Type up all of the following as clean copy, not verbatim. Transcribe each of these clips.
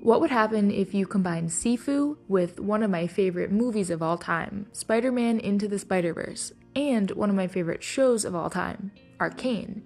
What would happen if you combine Sifu with one of my favorite movies of all time, Spider-Man Into the Spider-Verse, and one of my favorite shows of all time, Arcane?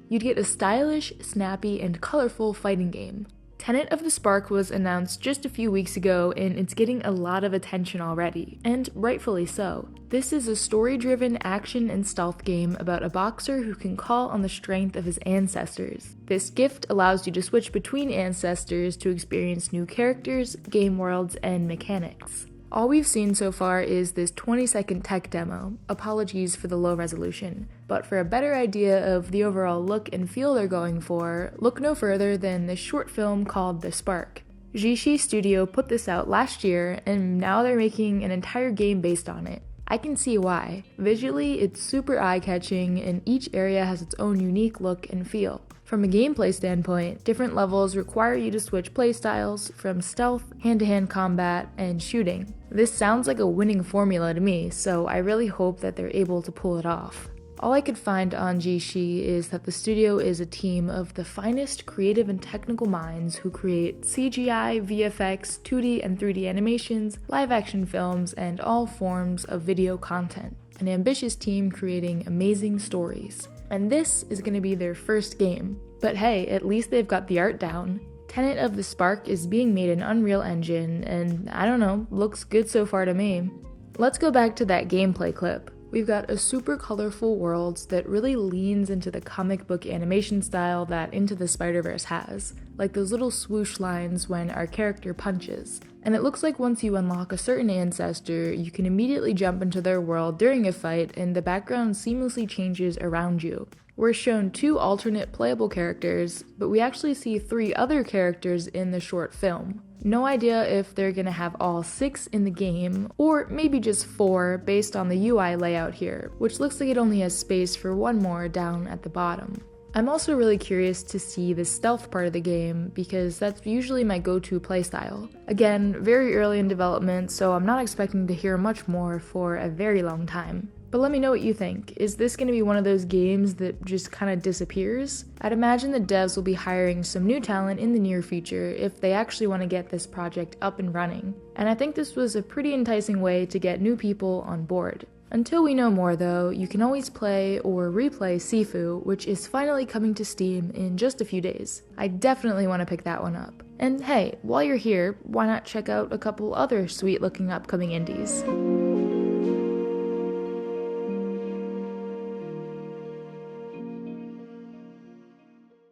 You'd get a stylish, snappy, and colorful fighting game. Tenet of the Spark was announced just a few weeks ago, and it's getting a lot of attention already, and rightfully so. This is a story-driven action and stealth game about a boxer who can call on the strength of his ancestors. This gift allows you to switch between ancestors to experience new characters, game worlds, and mechanics. All we've seen so far is this 20-second tech demo, apologies for the low resolution, but for a better idea of the overall look and feel they're going for, look no further than this short film called The Spark. Jishi Studio put this out last year, and now they're making an entire game based on it. I can see why. Visually, it's super eye-catching, and each area has its own unique look and feel. From a gameplay standpoint, different levels require you to switch playstyles from stealth, hand-to-hand combat, and shooting. This sounds like a winning formula to me, so I really hope that they're able to pull it off. All I could find on Jishi is that the studio is a team of the finest creative and technical minds who create CGI, VFX, 2D and 3D animations, live-action films, and all forms of video content. An ambitious team creating amazing stories. And this is going to be their first game. But hey, at least they've got the art down. Tenet of the Spark is being made in Unreal Engine, and I don't know, looks good so far to me. Let's go back to that gameplay clip. We've got a super colorful world that really leans into the comic book animation style that Into the Spider-Verse has, like those little swoosh lines when our character punches. And it looks like once you unlock a certain ancestor, you can immediately jump into their world during a fight and the background seamlessly changes around you. We're shown 2 alternate playable characters, but we actually see 3 other characters in the short film. No idea if they're gonna have all 6 in the game, or maybe just 4 based on the UI layout here, which looks like it only has space for 1 more down at the bottom. I'm also really curious to see the stealth part of the game, because that's usually my go-to playstyle. Again, very early in development, so I'm not expecting to hear much more for a very long time. But let me know what you think. Is this going to be one of those games that just kind of disappears? I'd imagine the devs will be hiring some new talent in the near future if they actually want to get this project up and running. And I think this was a pretty enticing way to get new people on board. Until we know more though, you can always play or replay Sifu, which is finally coming to Steam in just a few days. I definitely want to pick that one up. And hey, while you're here, why not check out a couple other sweet looking upcoming indies?